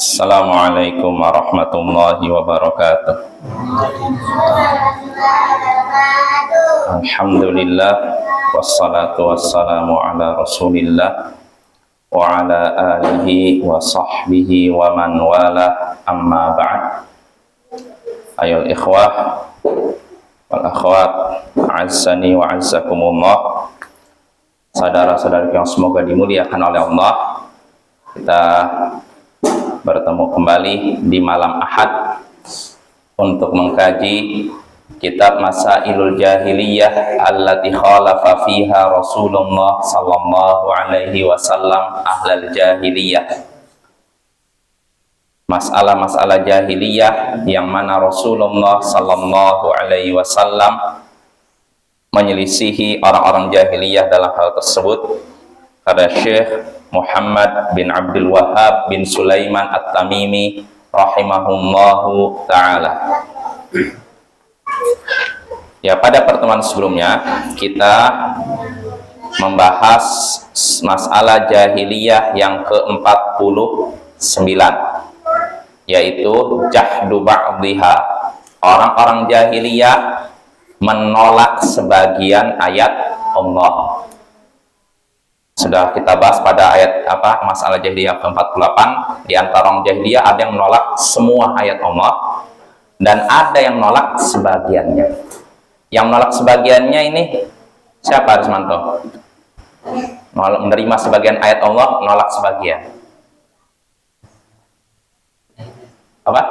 Assalamualaikum warahmatullahi wabarakatuh. Alhamdulillah wassalatu wassalamu ala Rasulillah wa ala alihi wa sahbihi wa man wala, amma ba'd. Ayol ikhwah wal akhwat, azzani wa azzakumullah. Saudara-saudara yang semoga dimuliakan oleh Allah, kita bertemu kembali di malam Ahad untuk mengkaji kitab Masailul Jahiliyah allati khalafa fiha Rasulullah sallallahu alaihi wasallam ahlal jahiliyah. Masalah-masalah jahiliyah yang mana Rasulullah sallallahu alaihi wasallam menyelisihi orang-orang jahiliyah dalam hal tersebut. Kata Syekh Muhammad bin Abdul Wahhab bin Sulaiman At-Tamimi rahimahullahu ta'ala. Ya, pada pertemuan sebelumnya kita membahas masalah jahiliyah yang ke-49, yaitu jahdu ba'dhiha. Orang-orang jahiliyah menolak sebagian ayat Allah. Sudah kita bahas pada ayat masalah jahiliyah ke-48. Di antara orang jahiliyah ada yang menolak semua ayat Allah dan ada yang menolak sebagiannya. Yang menolak sebagiannya ini siapa, Rismanto? Menerima sebagian ayat Allah, menolak sebagian. Apa?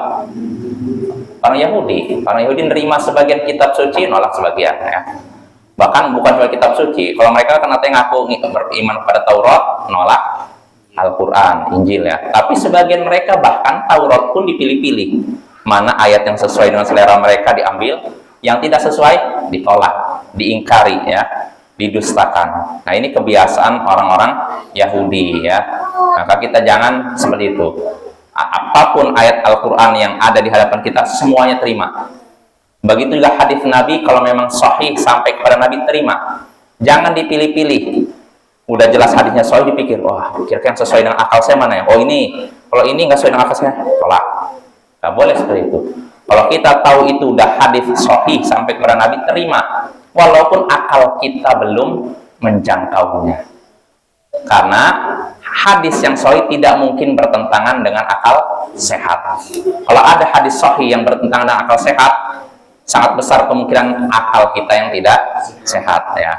Orang Yahudi. Orang Yahudi menerima sebagian kitab suci, menolak sebagian, ya. Bahkan bukan cuma kitab suci. Kalau mereka kan katanya ngaku beriman pada Taurat, nolak Al-Quran, Injil, ya. Tapi sebagian mereka bahkan Taurat pun dipilih-pilih. Mana ayat yang sesuai dengan selera mereka diambil, yang tidak sesuai ditolak, diingkari, ya, didustakan. Nah, ini kebiasaan orang-orang Yahudi, ya. Maka kita jangan seperti itu. Apapun ayat Al-Quran yang ada di hadapan kita, semuanya terima. Begitu juga hadis Nabi, kalau memang sahih sampai kepada Nabi, terima. Jangan dipilih-pilih. Udah jelas hadisnya sahih, dipikir, wah, kira-kira yang sesuai dengan akal saya mana ya? Oh ini, kalau ini nggak sesuai dengan akal saya, tolak. Nggak boleh seperti itu. Kalau kita tahu itu udah hadis sahih sampai kepada Nabi, terima. Walaupun akal kita belum menjangkaunya. Karena hadis yang sahih tidak mungkin bertentangan dengan akal sehat. Kalau ada hadis sahih yang bertentangan dengan akal sehat, sangat besar kemungkinan akal kita yang tidak sehat, ya.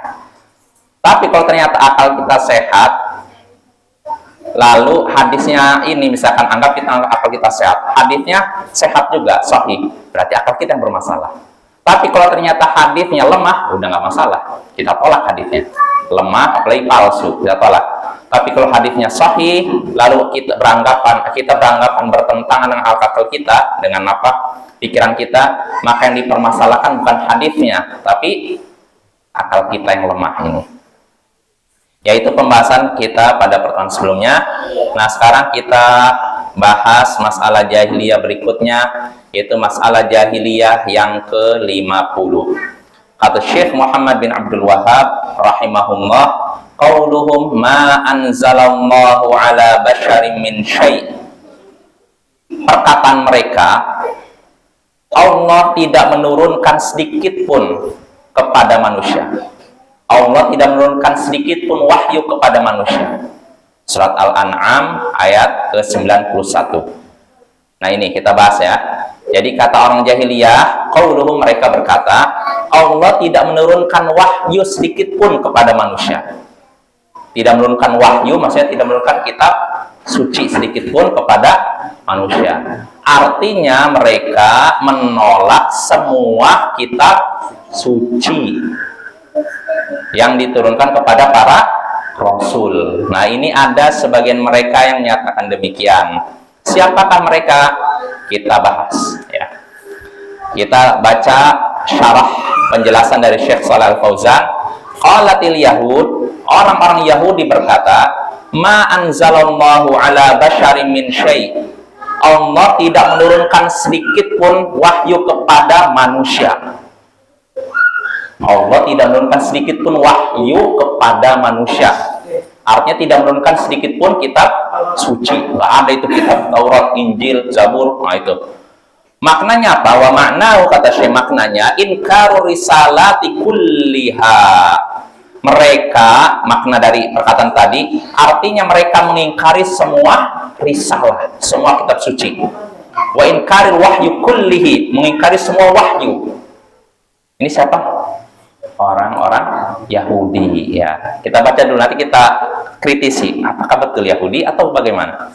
Tapi kalau ternyata akal kita sehat, lalu hadisnya ini misalkan anggap akal kita sehat, hadisnya sehat juga, sahih, berarti akal kita yang bermasalah. Tapi kalau ternyata hadisnya lemah, udah nggak masalah, kita tolak hadisnya. Lemah, apalagi palsu, kita tolak. Tapi kalau hadisnya sahih, lalu kita beranggapan bertentangan dengan akal kita, dengan pikiran kita, maka yang dipermasalahkan bukan hadisnya, tapi akal kita yang lemah ini. Yaitu pembahasan kita pada pertemuan sebelumnya. Nah, sekarang kita bahas masalah jahiliyah berikutnya, yaitu masalah jahiliyah yang ke-50. Kata Syekh Muhammad bin Abdul Wahhab rahimahullah, qauluhum ma anzalallahu ala basyarin min syai'. Perkataan mereka, Allah tidak menurunkan sedikit pun kepada manusia. Allah tidak menurunkan sedikit pun wahyu kepada manusia. Surat Al-An'am ayat ke-91. Nah, ini kita bahas, ya. Jadi kata orang jahiliyah, qauluhum, mereka berkata, Allah tidak menurunkan wahyu sedikit pun kepada manusia. Tidak menurunkan wahyu, maksudnya tidak menurunkan kitab suci sedikit pun kepada manusia. Artinya mereka menolak semua kitab suci yang diturunkan kepada para rasul. Nah, ini ada sebagian mereka yang menyatakan demikian. Siapakah mereka? Kita bahas, ya. Kita baca syarah penjelasan dari Syekh Shalih Al-Fauzan. Qalatil Yahud, orang-orang Yahudi berkata, ma anzalallahu ala basyarin min syai'. Allah tidak menurunkan sedikit pun wahyu kepada manusia. Allah tidak menurunkan sedikit pun wahyu kepada manusia. Artinya tidak menurunkan sedikit pun kitab suci. Nggak ada itu kitab Taurat, Injil, Zabur. Nah itu. Maknanya apa? Wa makna, kata Syekh, maknanya inkaru risalati kulliha. Mereka, makna dari perkataan tadi, artinya mereka mengingkari semua risalah, semua kitab suci. Wa inkaril wahyu kullihi, mengingkari semua wahyu. Ini siapa? Orang-orang Yahudi, ya. Kita baca dulu, nanti kita kritisi apakah betul Yahudi atau bagaimana.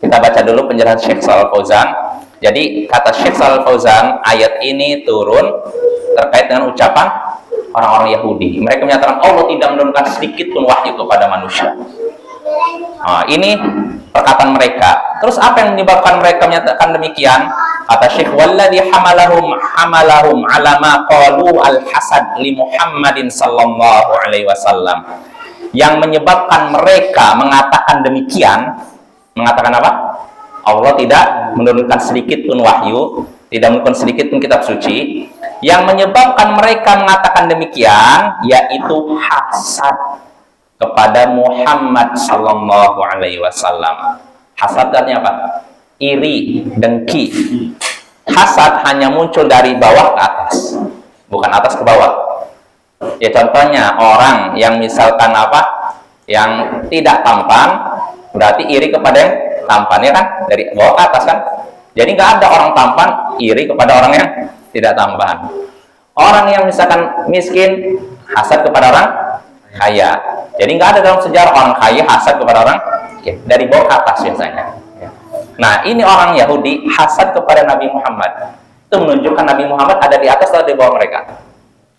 Kita baca dulu penjelasan Syekh Shalal Fauzan. Jadi kata Syekh Shalal Fauzan, ayat ini turun terkait dengan ucapan orang-orang Yahudi. Mereka menyatakan Allah tidak menurunkan sedikit pun wahyu kepada manusia. Nah, ini perkataan mereka. Terus apa yang menyebabkan mereka menyatakan demikian? Kata Syekh, walladzi hamalahum ala ma qalu al-hasad li Muhammadin sallallahu alaihi wasallam. Yang menyebabkan mereka mengatakan demikian, mengatakan apa? Allah tidak menurunkan sedikit pun wahyu, tidak menurunkan sedikit pun kitab suci. Yang menyebabkan mereka mengatakan demikian yaitu hasad kepada Muhammad sallallahu alaihi wasallam. Hasad artinya apa? Iri, dengki. Hasad hanya muncul dari bawah ke atas, bukan atas ke bawah. Ya contohnya orang yang misalkan apa? Yang tidak tampan, berarti iri kepada yang tampan, ya kan? Dari bawah ke atas kan? Jadi nggak ada orang tampan iri kepada orang yang tidak tampan. Orang yang misalkan miskin hasad kepada orang kaya. Jadi nggak ada dalam sejarah orang kaya hasad kepada orang dari bawah ke atas biasanya. Nah ini orang Yahudi hasad kepada Nabi Muhammad. Itu menunjukkan Nabi Muhammad ada di atas atau di bawah mereka?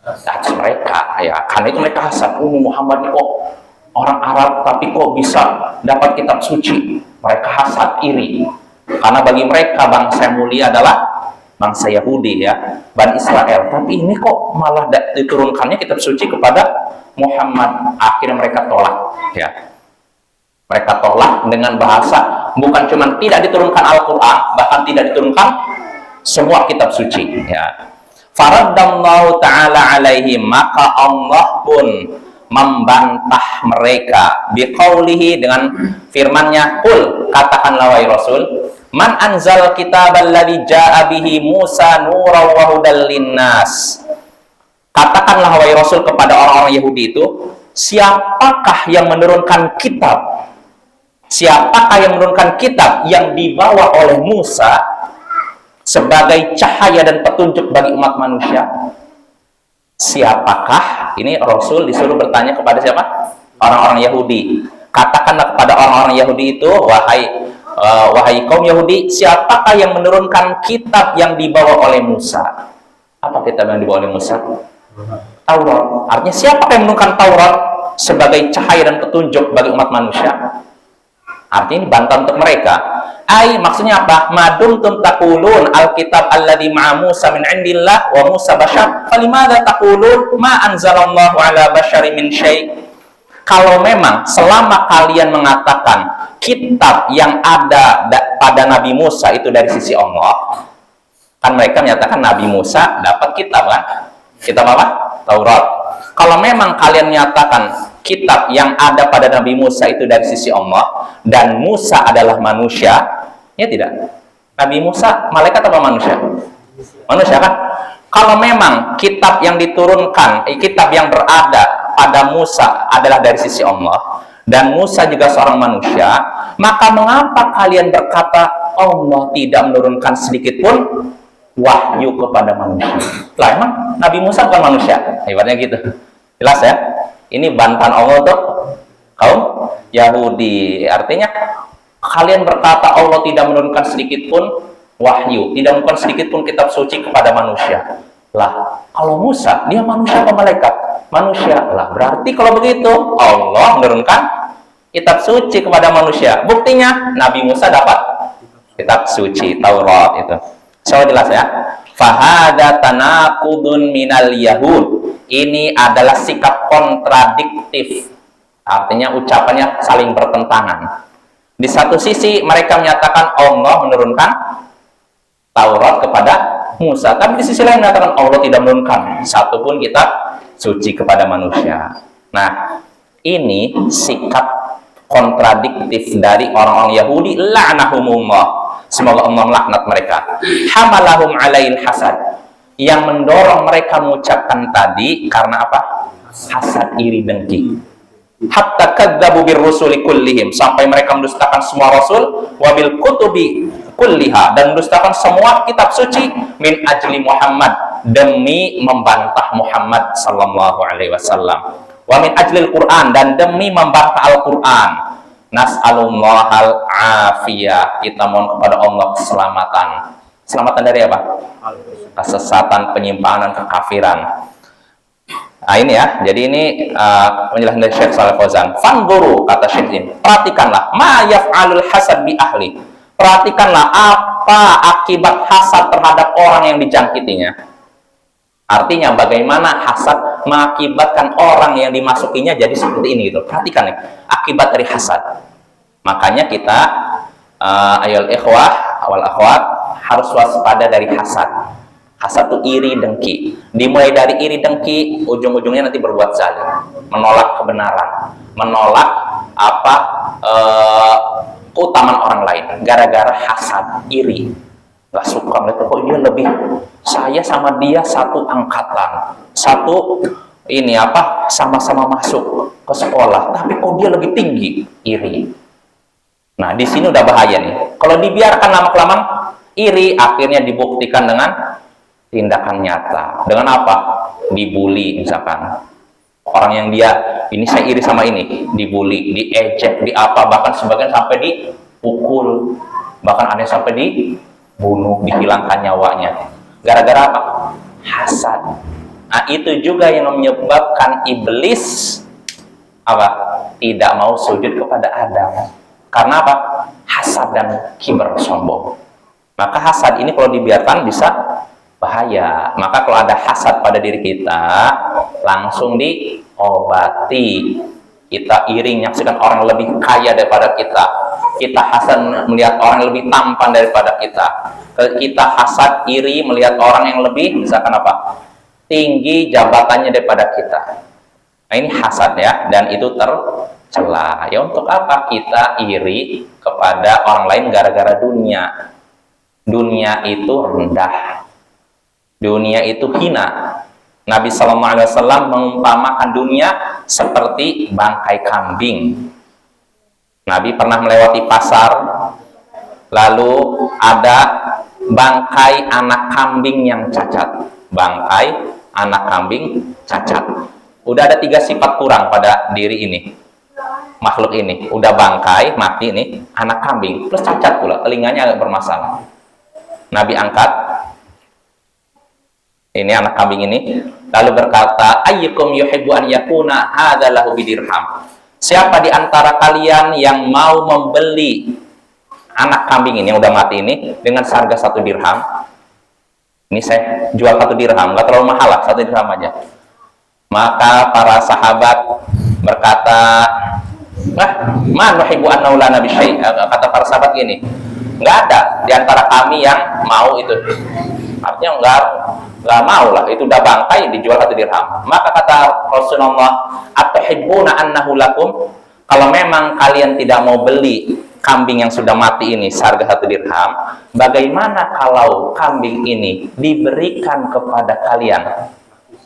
Di atas mereka. Ya, karena itu mereka hasad. Muhammad ini kok orang Arab tapi kok bisa dapat kitab suci? Mereka hasad, iri. Karena bagi mereka bangsa yang mulia adalah bangsa Yahudi, ya, Bani Israel. Tapi ini kok malah diturunkannya kitab suci kepada Muhammad. Akhirnya mereka tolak, ya. Mereka tolak dengan bahasa bukan cuma tidak diturunkan Al-Quran, bahkan tidak diturunkan semua kitab suci, ya. Faraddallahu ta'ala alaihim, maka Allah pun membantah mereka biqaulihi, dengan firman-Nya, qul, katakanlah wahai Rasul, man anzal kitabal ladzi jaa bihi Musa nuran wa hudal linnas. Katakanlah wahai Rasul kepada orang-orang Yahudi itu, siapakah yang menurunkan kitab? Siapakah yang menurunkan kitab yang dibawa oleh Musa sebagai cahaya dan petunjuk bagi umat manusia? Siapakah? Ini Rasul disuruh bertanya kepada siapa? Orang-orang Yahudi. Katakanlah kepada orang-orang Yahudi itu, wahai kaum Yahudi, siapakah yang menurunkan kitab yang dibawa oleh Musa? Apa kitab yang dibawa oleh Musa? Taurat. Artinya siapakah yang menurunkan Taurat sebagai cahaya dan petunjuk bagi umat manusia? Artinya ini bantahan untuk mereka. Maksudnya apa? Madum tum taqulun alkitab alladzi ma'a Musa min indillah wa Musa bashar, falimadza taqulun ma anzalallahu ala bashari min syai'. Kalau memang selama kalian mengatakan kitab yang ada pada Nabi Musa itu dari sisi Allah, kan mereka menyatakan Nabi Musa dapat kitab, kan? Kitab apa? Taurat. Kalau memang kalian menyatakan kitab yang ada pada Nabi Musa itu dari sisi Allah, dan Musa adalah manusia, ya tidak? Nabi Musa malaikat apa manusia? Manusia, kan? Kalau memang kitab yang diturunkan, kitab yang berada pada Musa adalah dari sisi Allah, dan Musa juga seorang manusia, maka mengapa kalian berkata Allah tidak menurunkan sedikit pun wahyu kepada manusia? Lah emang Nabi Musa bukan manusia? Ibaratnya gitu. Jelas ya? Ini bantahan Allah untuk kaum Yahudi. Artinya kalian berkata Allah tidak menurunkan sedikit pun wahyu, tidak menurunkan sedikit pun kitab suci kepada manusia. Lah, kalau Musa, dia manusia apa malaikat? Manusia. Lah, berarti kalau begitu Allah menurunkan kitab suci kepada manusia. Buktinya Nabi Musa dapat kitab suci Taurat itu. So jelas ya? Fahada tanaqudun minal yahud. Ini adalah sikap kontradiktif. Artinya ucapannya saling bertentangan. Di satu sisi mereka menyatakan Allah menurunkan Taurat kepada Musa, tapi di sisi lain menyatakan Allah tidak menurunkan satupun kitab suci kepada manusia. Nah, ini sikap kontradiktif dari orang-orang Yahudi, la'nahumullah, semoga Allah melaknat mereka. Hamalahum alail hasad, yang mendorong mereka mengucapkan tadi karena apa? Hasad, iri, dengki. Hatta kadzabu birrusuli kullihim, sampai mereka mendustakan semua rasul, wabil kutubi kulliha, dan mendustakan semua kitab suci, min ajli Muhammad, demi membantah Muhammad sallallahu alaihi wasallam, wa min ajlil Quran, dan demi membantah Al-Quran. Nas'alullahal afiyah, kita mohon kepada Allah keselamatan. Keselamatan dari apa? Kesesatan, penyimpangan, kekafiran. Nah ini ya, jadi ini penjelasan dari Syekh Shalih Fauzan. Fanzuru, kata Syekh ini, perhatikanlah ma yaf'alul hasad bi ahli, perhatikanlah apa akibat hasad terhadap orang yang dijangkitinya. Artinya bagaimana hasad mengakibatkan orang yang dimasukinya jadi seperti ini gitu. Perhatikan nih, akibat dari hasad. Makanya kita ayol ikhwah wal akhwat harus waspada dari hasad. Hasad itu iri dengki. Dimulai dari iri dengki, ujung-ujungnya nanti berbuat zalim, menolak kebenaran, menolak apa keutamaan orang lain, gara-gara hasad, iri. Gak suka melihat kok dia lebih, saya sama dia satu angkatan, satu ini apa, sama-sama masuk ke sekolah, tapi kok dia lebih tinggi, iri. Nah di sini udah bahaya nih. Kalau dibiarkan lama-kelamaan, iri akhirnya dibuktikan dengan tindakan nyata. Dengan apa? Dibully misalkan. Orang yang dia, ini saya iri sama ini, dibully, diejek, di apa, bahkan sebagian sampai dipukul, bahkan ada yang sampai dibunuh, dihilangkan nyawanya. Gara-gara apa? Hasad. Nah itu juga yang menyebabkan iblis apa? Tidak mau sujud kepada Adam. Karena apa? Hasad dan kibar, sombong. Maka hasad ini kalau dibiarkan bisa bahaya. Maka kalau ada hasad pada diri kita, langsung diobati. Kita iri menyaksikan orang lebih kaya daripada kita. Kita hasad melihat orang yang lebih tampan daripada kita. Kita hasad iri melihat orang yang lebih, misalkan apa? Tinggi jabatannya daripada kita. Nah ini hasad ya, dan itu tercela. Ya untuk apa kita iri kepada orang lain gara-gara dunia? Dunia itu rendah. Dunia itu hina. Nabi SAW mengumpamakan dunia seperti bangkai kambing. Nabi pernah melewati pasar, lalu ada bangkai anak kambing yang cacat. Bangkai anak kambing cacat. Udah ada 3 sifat kurang pada diri ini, makhluk ini. Udah bangkai, mati ini, anak kambing, plus cacat pula, telinganya agak bermasalah. Nabi angkat ini anak kambing ini, lalu berkata, ayyukum yuhibbu an yakuna hadza lahu bidirham. Siapa di antara kalian yang mau membeli anak kambing ini yang udah mati ini dengan harga 1 dirham? Ini saya jual 1 dirham, nggak terlalu mahal lah, 1 dirham aja. Maka para sahabat berkata, ma nuhibbu an naulana bi syai'. Kata para sahabat gini, nggak ada di antara kami yang mau itu. Artinya nggak mau lah, itu udah bangkai dijual 1 dirham. Maka kata Rasulullah, atuhibbuna annahu lakum, kalau memang kalian tidak mau beli kambing yang sudah mati ini seharga 1 dirham, bagaimana kalau kambing ini diberikan kepada kalian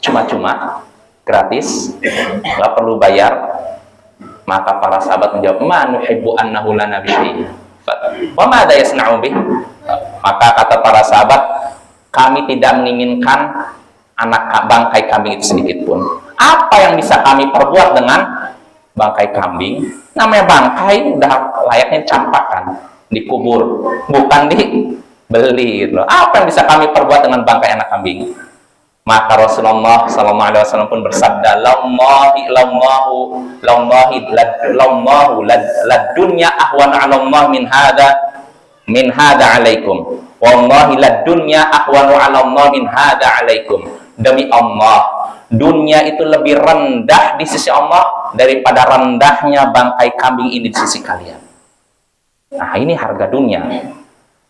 cuma-cuma, gratis, nggak perlu bayar? Maka para sahabat menjawab, ma nuhibbu annahu lana bi syai'. Wa ma ada yasna'u bih? Maka kata para sahabat, kami tidak menginginkan anak bangkai kambing itu sedikit pun. Apa yang bisa kami perbuat dengan bangkai kambing? Namanya bangkai udah layaknya campakan, dikubur, bukan dibeli. Apa yang bisa kami perbuat dengan bangkai anak kambing? Maka Rasulullah SAW pun bersabda, lallahi ladunya ahwan 'ala Allah min hada alaikum. Wallahi ladunya ahwanu 'ala Allah min hada alaikum. Demi Allah, dunia itu lebih rendah di sisi Allah daripada rendahnya bangkai kambing ini di sisi kalian. Nah, ini harga dunia.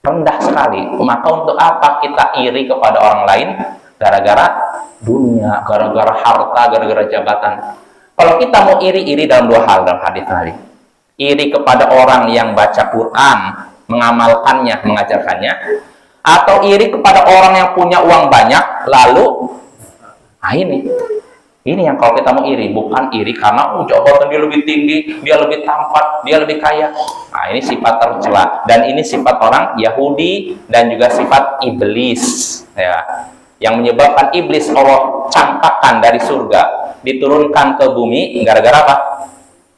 Rendah sekali. Maka untuk apa kita iri kepada orang lain? Gara-gara dunia, gara-gara harta, gara-gara jabatan. Kalau kita mau iri dalam 2 hal dalam hadis tadi. iri kepada orang yang baca Quran, mengamalkannya, mengajarkannya, atau iri kepada orang yang punya uang banyak, lalu, nah ini yang kalau kita mau iri, bukan iri karena jabatan dia lebih tinggi, dia lebih tampan, dia lebih kaya. Nah, ini sifat tercela, dan ini sifat orang Yahudi dan juga sifat iblis, ya, yang menyebabkan iblis Allah campakkan dari surga, diturunkan ke bumi gara-gara apa?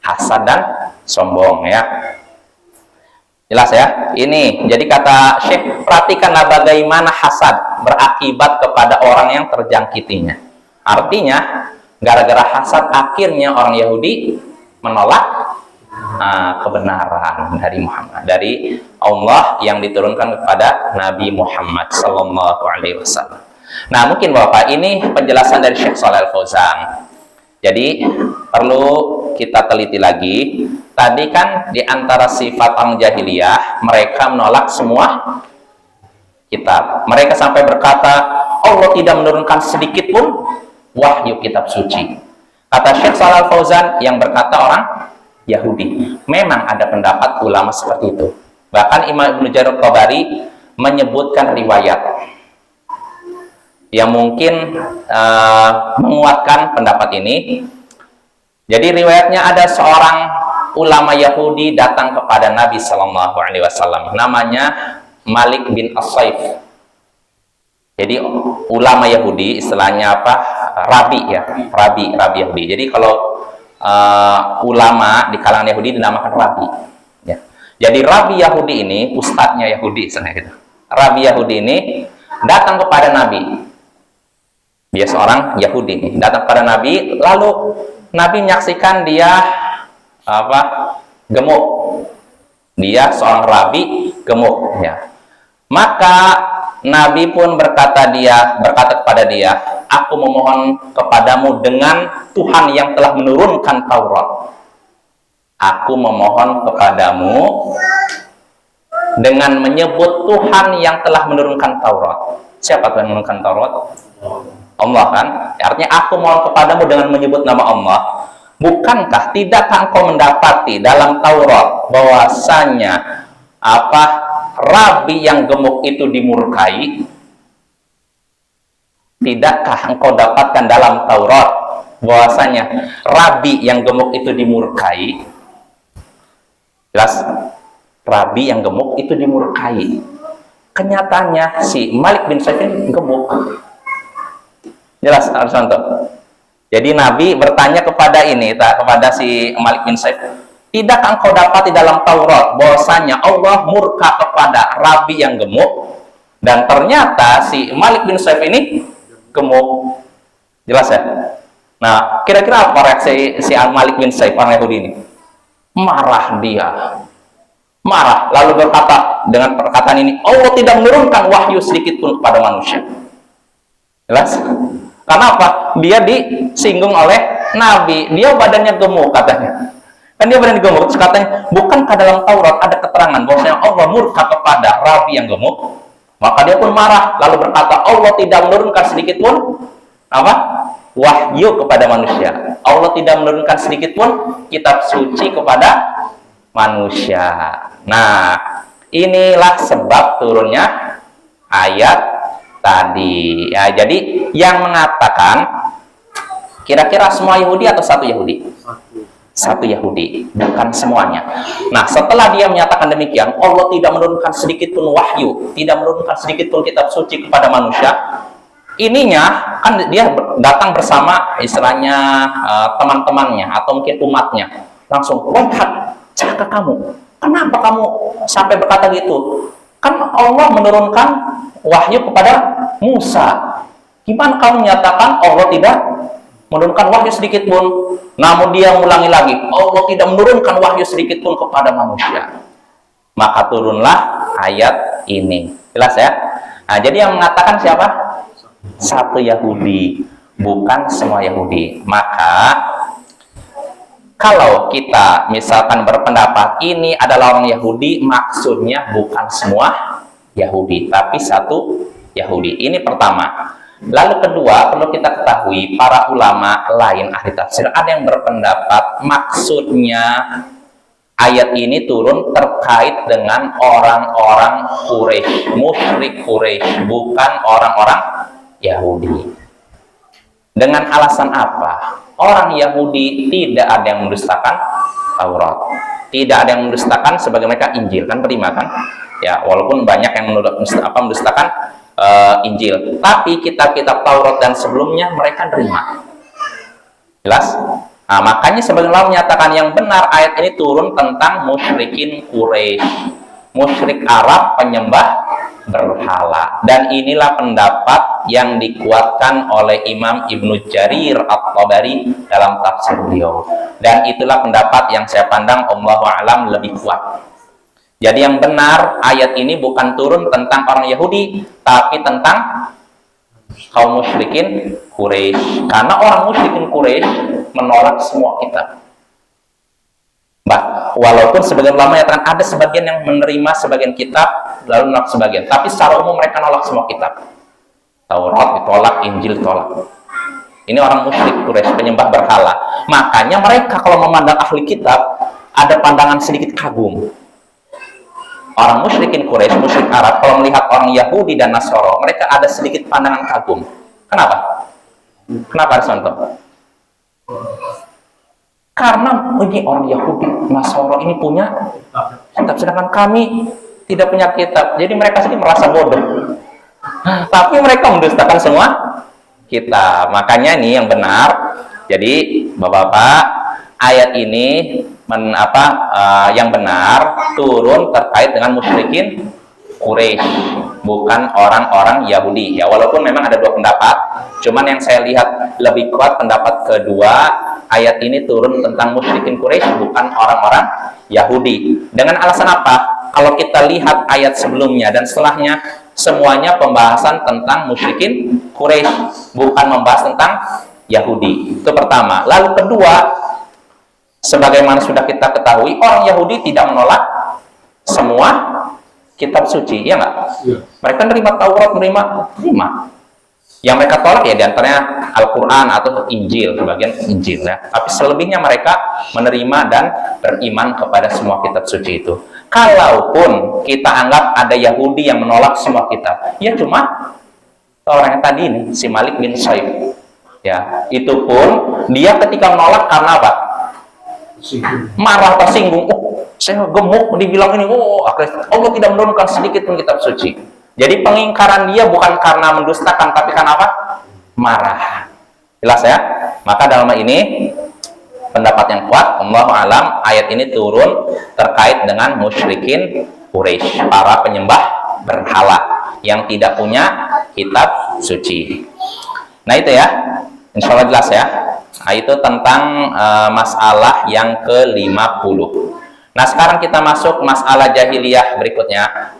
Hasad dan sombong, ya. Jelas ya? Ini, jadi kata Syekh, perhatikanlah bagaimana hasad berakibat kepada orang yang terjangkitinya. Artinya, gara-gara hasad akhirnya orang Yahudi menolak kebenaran dari Muhammad, dari Allah yang diturunkan kepada Nabi Muhammad Sallallahu Alaihi Wasallam. Nah, mungkin Bapak, ini penjelasan dari Syekh Shalih Al-Fauzan. Jadi, perlu kita teliti lagi. Tadi kan di antara sifat orang jahiliyah, mereka menolak semua kitab. Mereka sampai berkata, Allah tidak menurunkan sedikit pun wahyu kitab suci. Kata Syekh Shalih Al-Fauzan yang berkata orang Yahudi. Memang ada pendapat ulama seperti itu. Bahkan Imam Ibnu Jarir Tabari menyebutkan riwayat yang mungkin menguatkan pendapat ini. Jadi riwayatnya ada seorang ulama Yahudi datang kepada Nabi Sallallahu Alaihi Wasallam, namanya Malik bin As-Saif. Jadi ulama Yahudi, istilahnya apa? Rabi, ya, rabi Yahudi. Jadi kalau ulama di kalangan Yahudi dinamakan rabi, ya. Jadi rabi Yahudi ini, ustadznya Yahudi, istilahnya gitu. Rabi Yahudi ini datang kepada Nabi. Dia seorang Yahudi nih, datang kepada Nabi, lalu Nabi menyaksikan dia gemuk. Dia seorang rabi gemuk, ya. Maka Nabi pun berkata kepada dia, aku memohon kepadamu dengan Tuhan yang telah menurunkan Taurat. Aku memohon kepadamu dengan menyebut Tuhan yang telah menurunkan Taurat. Siapa Tuhan yang menurunkan Taurat? Allah, kan? Artinya aku mohon kepadamu dengan menyebut nama Allah. Bukankah tidakkah engkau mendapati dalam Taurat bahwasanya rabi yang gemuk itu dimurkai? Tidakkah engkau dapatkan dalam Taurat bahwasanya rabi yang gemuk itu dimurkai? Jelas, rabi yang gemuk itu dimurkai. Kenyataannya si Malik bin Saif ini gemuk. Jelas, harus nonton. Jadi Nabi bertanya kepada si Malik bin Saif, tidakkah engkau dapati dalam Taurat bahwasanya Allah murka kepada rabi yang gemuk? Dan ternyata si Malik bin Saif ini gemuk. Jelas ya? Nah, kira-kira apa reaksi si Malik bin Saif, orang Yahudi ini? Marah dia. Marah, lalu berkata dengan perkataan ini, Allah tidak menurunkan wahyu sedikit pun kepada manusia. Jelas? Karena apa? Dia disinggung oleh Nabi. Dia badannya gemuk, katanya. Kan dia badannya gemuk, terus katanya, bukankah dalam Taurat ada keterangan bahwasanya Allah murka kepada rabi yang gemuk? Maka dia pun marah, lalu berkata, Allah tidak menurunkan sedikit pun wahyu kepada manusia. Allah tidak menurunkan sedikit pun kitab suci kepada manusia. Nah, inilah sebab turunnya ayat tadi, ya. Jadi yang mengatakan kira-kira semua Yahudi atau satu Yahudi? Satu Yahudi, bukan semuanya. Nah, setelah dia menyatakan demikian, Allah tidak menurunkan sedikit pun wahyu, tidak menurunkan sedikit pun kitab suci kepada manusia. Ininya kan dia datang bersama istilahnya teman-temannya atau mungkin umatnya. Langsung, wahai celaka kamu, kenapa kamu sampai berkata gitu? Kan Allah menurunkan wahyu kepada Musa. Gimana kamu menyatakan Allah tidak menurunkan wahyu sedikit pun? Namun dia mengulangi lagi, Allah tidak menurunkan wahyu sedikit pun kepada manusia. Maka turunlah ayat ini. Jelas ya? Nah, jadi yang mengatakan siapa? Satu Yahudi, bukan semua Yahudi. Maka kalau kita misalkan berpendapat ini adalah orang Yahudi, maksudnya bukan semua Yahudi, tapi satu Yahudi. Ini pertama. Lalu kedua, perlu kita ketahui, para ulama lain ahli tafsir ada yang berpendapat maksudnya ayat ini turun terkait dengan orang-orang Quraisy, musyrik Quraisy, bukan orang-orang Yahudi. Dengan alasan apa? Orang Yahudi tidak ada yang mendustakan Taurat, tidak ada yang mendustakan sebagai mereka Injil, kan terima kan? Ya, walaupun banyak yang mendustakan Injil, tapi kitab-kitab Taurat dan sebelumnya mereka terima. Jelas? Nah, makanya sebagian ulama menyatakan yang benar ayat ini turun tentang musyrikin Quraisy, musyrik Arab penyembah berhala. Dan inilah pendapat yang dikuatkan oleh Imam Ibnu Jarir At-Tabari dalam tafsir beliau. Dan itulah pendapat yang saya pandang Allahu a'lam lebih kuat. Jadi yang benar ayat ini bukan turun tentang orang Yahudi, tapi tentang kaum musyrikin Quraisy. Karena orang musyrikin Quraisy menolak semua kitab. Walaupun sebagian ulama mengatakan ada sebagian yang menerima sebagian kitab lalu menolak sebagian, tapi secara umum mereka nolak semua kitab. Taurat ditolak, Injil ditolak. Ini orang musyrik Quraisy, penyembah berhala. Makanya mereka kalau memandang ahli kitab ada pandangan sedikit kagum. Orang musyrikin Quraisy, musyrik Arab, kalau melihat orang Yahudi dan Nasoro, mereka ada sedikit pandangan kagum. Kenapa? Kenapa harus nonton? Karena ini orang Yahudi, Nasoro ini punya kitab, sedangkan kami tidak punya kitab. Jadi mereka sendiri merasa bodoh. Tapi mereka mendustakan semua kitab. Makanya ini yang benar. Jadi Bapak-bapak, ayat ini yang benar turun terkait dengan musyrikin Quraisy, bukan orang-orang Yahudi. Ya, walaupun memang ada dua pendapat, cuman yang saya lihat lebih kuat pendapat kedua, ayat ini turun tentang musyrikin Quraisy, bukan orang-orang Yahudi. Dengan alasan apa? Kalau kita lihat ayat sebelumnya dan setelahnya, semuanya pembahasan tentang musyrikin Quraisy, bukan membahas tentang Yahudi. Itu pertama. Lalu kedua, sebagaimana sudah kita ketahui, orang Yahudi tidak menolak semua kitab suci, ya nggak? Ya. Mereka menerima Taurat, menerima. Yang mereka tolak ya diantaranya Al-Quran atau Injil, sebagian Injil ya. Tapi selebihnya mereka menerima dan beriman kepada semua kitab suci itu. Kalaupun kita anggap ada Yahudi yang menolak semua kitab, ya cuma orang yang tadi ini, si Malik bin Saif. Ya, itu pun dia ketika menolak karena apa? Marah, tersinggung. Saya gemuk dibilang ini. Allah tidak menurunkan sedikit pun kitab suci. Jadi pengingkaran dia bukan karena mendustakan, tapi karena apa? Marah. Jelas ya? Maka dalam hal ini pendapat yang kuat, Allahu a'lam, ayat ini turun terkait dengan musyrikin Quraisy, para penyembah berhala yang tidak punya kitab suci. Nah itu ya, insya Allah jelas ya. Nah, itu tentang masalah yang ke-50. Nah sekarang kita masuk masalah jahiliyah berikutnya,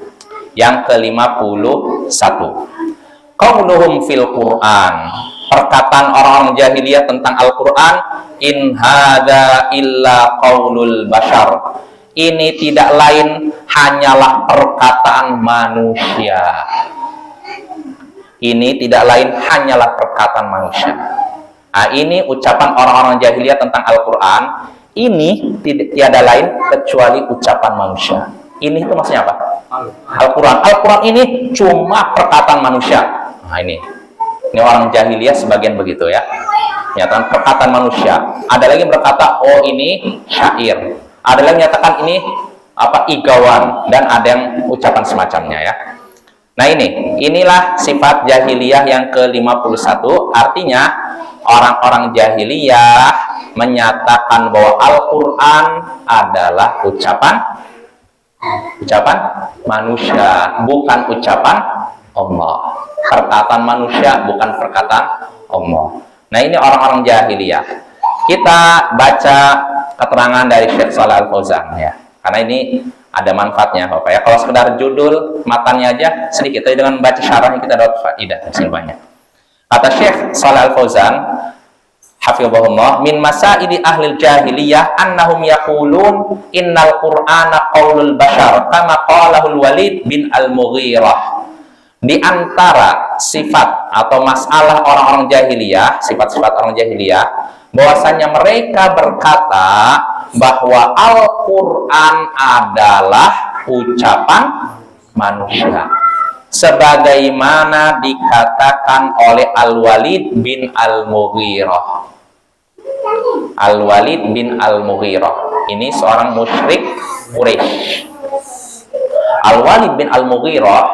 yang ke-51. Qauluhum fil Qur'an, perkataan orang-orang jahiliyah tentang Al-Quran, in hadza illa qaulul bashar, ini tidak lain hanyalah perkataan manusia. Ini tidak lain hanyalah perkataan manusia. Nah, ini ucapan orang-orang jahiliyah tentang Al-Quran, ini tiada lain kecuali ucapan manusia. Ini itu maksudnya apa? Al-Quran. Al-Quran ini cuma perkataan manusia. Nah ini orang jahiliyah sebagian begitu ya. Menyatakan perkataan manusia. Ada lagi yang berkata, oh ini syair. Ada lagi yang menyatakan ini igawan, dan ada yang ucapan semacamnya ya. Nah inilah sifat jahiliyah yang ke-51. Artinya orang-orang jahiliyah menyatakan bahwa Al-Quran adalah ucapan manusia, bukan ucapan Allah. Perkataan manusia, bukan perkataan Allah. Nah ini orang-orang jahiliyah. Kita baca keterangan dari Syekh Shalih Al-Fauzan ya, karena ini ada manfaatnya Bapak ya. Kalau sekedar judul matanya aja sedikit, tapi dengan baca syarahnya kita dapat faidah banyak. Kata Syekh Shalih Al-Fauzan hafizahullah, min masaili ahli jahiliyah annahum yaqulun innal qur'ana qaulul bashar kama qalahul Walid bin al-Mughirah. Di antara sifat atau masalah orang-orang jahiliyah, sifat-sifat orang jahiliyah, bahwasanya mereka berkata bahwa Al-Quran adalah ucapan manusia, sebagaimana dikatakan oleh Al-Walid bin Al-Mughirah. Al-Walid bin Al-Mughirah ini seorang musyrik Quraisy. Al-Walid bin Al-Mughirah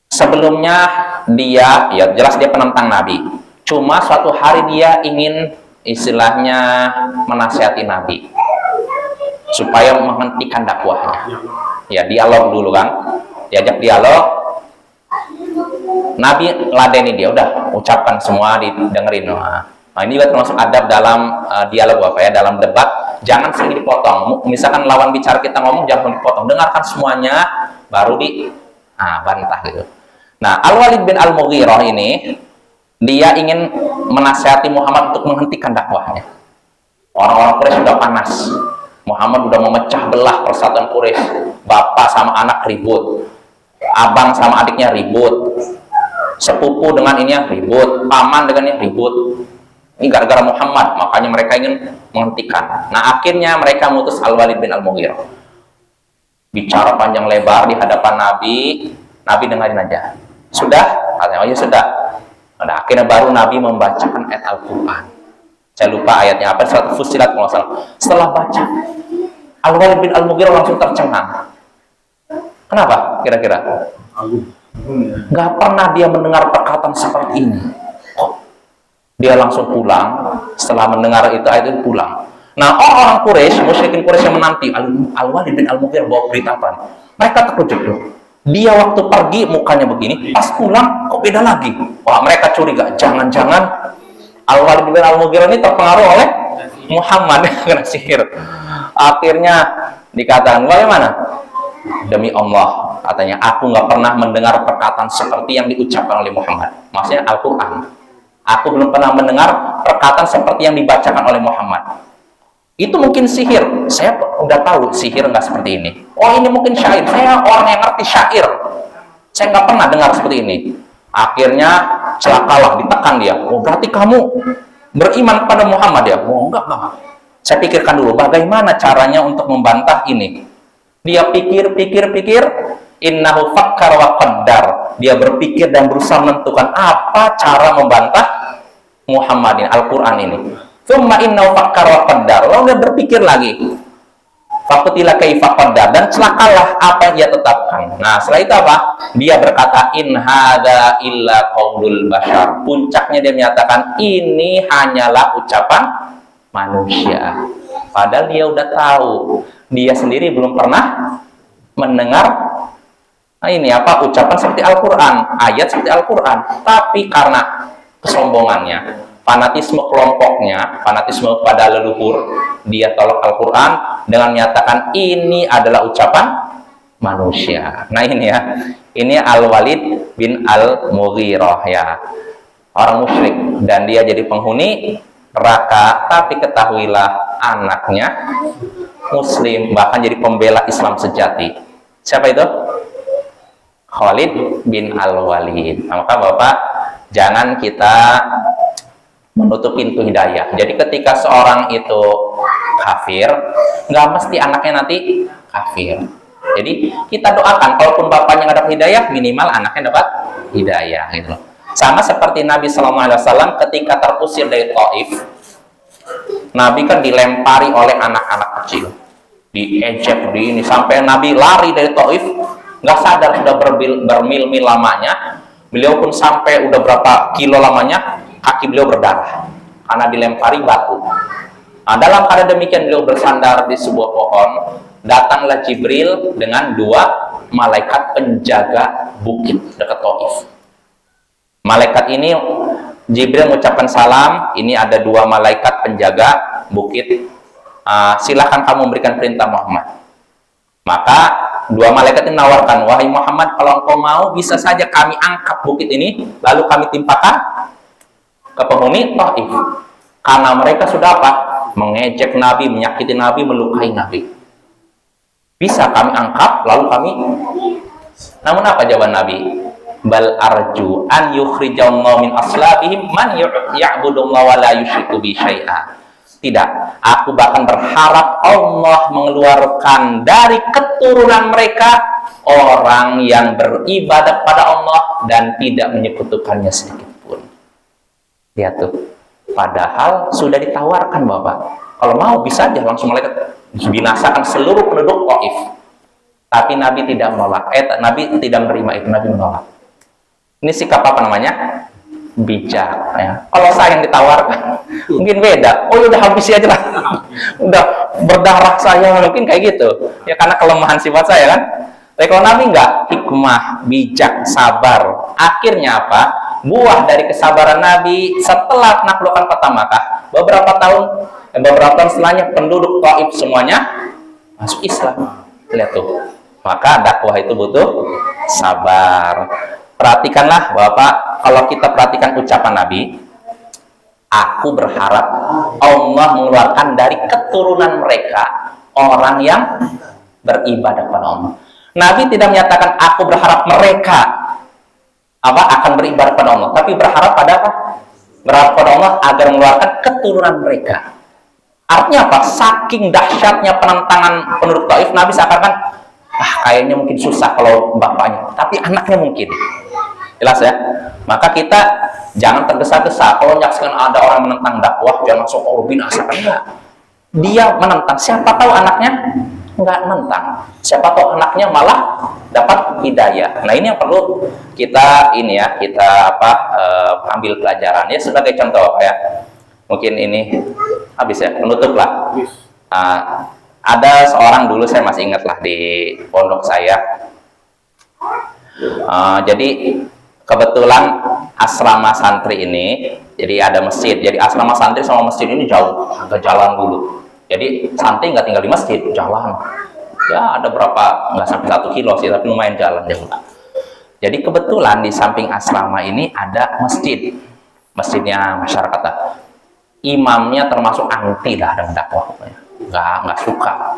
sebelumnya dia, ya jelas dia penentang Nabi. Cuma suatu hari dia ingin istilahnya menasihati Nabi supaya menghentikan dakwahnya. Ya dialog dulu kan, diajak dialog. Nabi ladeni dia, udah ucapkan semua, didengerin. Nah ini juga termasuk adab dalam dialog dalam debat, jangan sering dipotong. Misalkan lawan bicara kita ngomong, jangan dipotong, dengarkan semuanya baru bantah gitu. Nah, Al-Walid bin Al-Mughirah ini dia ingin menasihati Muhammad untuk menghentikan dakwahnya. Orang-orang Quraisy sudah panas. Muhammad sudah memecah belah persatuan Quraisy. Bapak sama anak ribut, abang sama adiknya ribut, sepupu dengan ininya ribut, paman dengannya ribut. Ini gara-gara Muhammad, makanya mereka ingin menghentikan. Nah, akhirnya mereka mengutus Al-Walid bin Al-Mughirah. Bicara panjang lebar di hadapan Nabi, Nabi dengarin aja. Sudah? Katanya, oh ya sudah. Nah, akhirnya baru Nabi membacakan ayat Al-Quran. Saya lupa ayatnya apa, surat Fussilat kalau salah. Setelah baca, Al-Walid bin Al-Mughirah langsung tercengang. Kenapa kira-kira? Nggak pernah dia mendengar perkataan seperti ini. Dia langsung pulang. Setelah mendengar itu ayat itu pulang. Nah, orang-orang Quraisy, musyrikin Quraisy yang menanti Al-Walid bin Al-Mughirah bawa berita apa? Mereka terkejut loh. Dia waktu pergi mukanya begini, pas pulang kok beda lagi. Wah, mereka curiga, jangan-jangan Al-Walid bin Al-Mughirah ini terpengaruh oleh Muhammad kena sihir. Akhirnya dikatakan, bagaimana? Demi Allah, katanya, aku nggak pernah mendengar perkataan seperti yang diucapkan oleh Muhammad. Maksudnya Al-Quran. Aku belum pernah mendengar perkataan seperti yang dibacakan oleh Muhammad. Itu mungkin sihir. Saya udah tahu sihir nggak seperti ini. Oh, ini mungkin syair. Saya orang yang ngerti syair. Saya nggak pernah dengar seperti ini. Akhirnya celakalah, ditekan dia. Oh, berarti kamu beriman kepada Muhammad ya? Oh, enggak. Saya pikirkan dulu bagaimana caranya untuk membantah ini. Dia pikir. Innahu fakkar wa qaddar. Dia berpikir dan berusaha menentukan apa cara membantah Muhammad ini, Al-Quran ini. Tsumma innahu fakkar wa qaddar. Lalu dia berpikir lagi. Faqutila kaifa qaddar, dan celakalah apa yang dia tetapkan. Nah, setelah itu apa? Dia berkata, in hadza illa qaulul bashar. Puncaknya dia menyatakan ini hanyalah ucapan manusia. Padahal dia udah tahu, dia sendiri belum pernah mendengar ucapan seperti Al-Quran, ayat seperti Al-Quran. Tapi karena kesombongannya, fanatisme kelompoknya, fanatisme pada leluhur, dia tolak Al-Quran dengan menyatakan ini adalah ucapan manusia. Nah ini ya, ini Al-Walid bin Al-Mughirah ya, orang musyrik, dan dia jadi penghuni neraka. Tapi ketahuilah, anaknya Muslim, bahkan jadi pembela Islam sejati. Siapa itu? Khalid bin Al-Walid. Nah, maka Bapak, jangan kita menutup pintu hidayah. Jadi ketika seorang itu kafir, nggak mesti anaknya nanti kafir. Jadi kita doakan, kalaupun bapaknya nggak dapat hidayah, minimal anaknya dapat hidayah gitu. Sama seperti Nabi SAW ketika terusir dari Taif, Nabi kan dilempari oleh anak-anak kecil, diejek, ini sampai Nabi lari dari Taif, nggak sadar sudah bermil-mil lamanya. Beliau pun sampai udah berapa kilo lamanya, kaki beliau berdarah karena dilempari batu. Nah, dalam keadaan demikian beliau bersandar di sebuah pohon. Datanglah Jibril dengan 2 malaikat penjaga bukit dekat Taif. Malaikat ini, Jibril mengucapkan salam, ini ada 2 malaikat penjaga bukit. Silahkan kamu memberikan perintah Muhammad. Maka 2 malaikat ini menawarkan, wahai Muhammad, kalau engkau mau, bisa saja kami angkat bukit ini, lalu kami timpakan ke penghuni Taif. Karena mereka sudah apa? Mengejek Nabi, menyakiti Nabi, melukai Nabi. Bisa kami angkat, lalu kami. Namun apa jawaban Nabi? Bal arju an yukhrijallahu min aslabihim man ya'budullaha wa la yusyriku bi syai'a. Tidak. Aku bahkan berharap Allah mengeluarkan dari keturunan mereka orang yang beribadah pada Allah dan tidak menyekutukannya sedikit pun. Lihat tuh. Padahal sudah ditawarkan Bapak. Kalau mau bisa aja langsung malaikat binasakan seluruh penduduk Taif. Tapi Nabi tidak menolak. Nabi tidak menerima itu. Nabi menolak. Ini sikap apa namanya? Bijak. Ya. Kalau saya yang ditawarkan, mungkin beda. Oh, udah habis aja lah. Udah berdarah saya, mungkin kayak gitu. Ya karena kelemahan sifat saya kan. Tapi kalau Nabi enggak, hikmah, bijak, sabar. Akhirnya apa? Buah dari kesabaran Nabi setelah penaklukan kota Makkah. Beberapa tahun setelahnya penduduk Taif semuanya masuk Islam. Lihat tuh. Maka dakwah itu butuh sabar. Perhatikanlah Bapak, kalau kita perhatikan ucapan Nabi, aku berharap Allah mengeluarkan dari keturunan mereka orang yang beribadah pada Allah. Nabi tidak menyatakan aku berharap mereka akan beribadah pada Allah, tapi berharap pada apa? Berharap pada Allah agar mengeluarkan keturunan mereka. Artinya apa? Saking dahsyatnya penentangan penduduk Taif, Nabi seakan-akan kayaknya mungkin susah kalau bapaknya, tapi anaknya mungkin. Jelas ya? Maka kita jangan tergesa-gesa. Kalau menyaksikan ada orang menentang dakwah, jangan langsung binasakan. Enggak. Dia menentang. Siapa tahu anaknya enggak menentang. Siapa tahu anaknya malah dapat hidayah. Nah, ini yang perlu kita ambil pelajaran ya, sebagai contoh ya. Mungkin ini habis ya, penutup lah. Ada seorang dulu, saya masih ingat lah, di pondok saya. Jadi kebetulan asrama santri ini, jadi ada masjid. Jadi asrama santri sama masjid ini jauh, agak jalan dulu. Jadi santri nggak tinggal di masjid, jalan. Ya ada berapa, nggak sampai 1 kilo sih, tapi lumayan jalan jauh. Jadi kebetulan di samping asrama ini ada masjid. Masjidnya masyarakat lah. Imamnya termasuk anti lah dengan dakwah, nggak suka.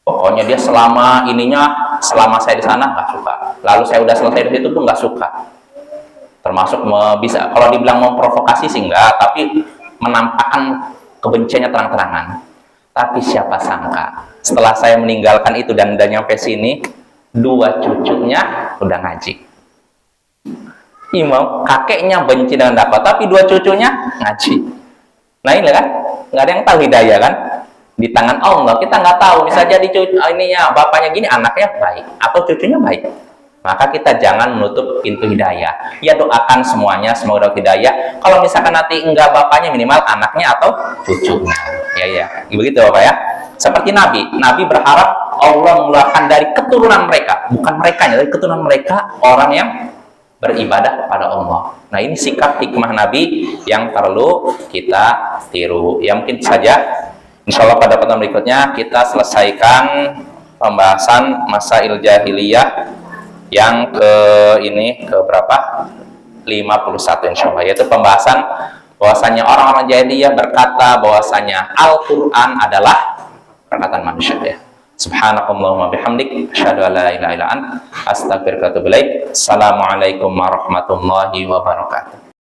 Pokoknya dia selama saya di sana nggak suka. Lalu saya udah selesai di situ pun nggak suka. Termasuk bisa, kalau dibilang memprovokasi sih enggak, tapi menampakkan kebenciannya terang-terangan. Tapi siapa sangka, setelah saya meninggalkan itu dan udah nyampe sini, 2 cucunya udah ngaji. Imam, kakeknya benci dengan dakwah, tapi 2 cucunya ngaji. Nah ini kan, nggak ada yang tahu hidayah kan? Di tangan Allah, kita nggak tahu, bisa jadi bapaknya gini, anaknya baik atau cucunya baik. Maka kita jangan menutup pintu hidayah. Ya doakan semuanya semoga dapat hidayah. Kalau misalkan nanti enggak bapaknya, minimal anaknya atau cucunya. Ya begitu Bapak ya. Seperti Nabi berharap Allah mengeluarkan dari keturunan mereka, bukan mereka, dari keturunan mereka orang yang beribadah pada Allah. Nah ini sikap hikmah Nabi yang perlu kita tiru. Ya mungkin saja. Insya Allah pada pertemuan berikutnya kita selesaikan pembahasan masail jahiliyah yang ke berapa? 51 insya Allah, yaitu pembahasan bahwasanya orang-orang jahiliyah berkata bahwasanya Al-Quran adalah perkataan manusia ya. Subhanakallahumma bihamdik asyhadu an la ilaha illa anta astaghfiruka wa atubu ilaik. Assalamualaikum warahmatullahi wabarakatuh.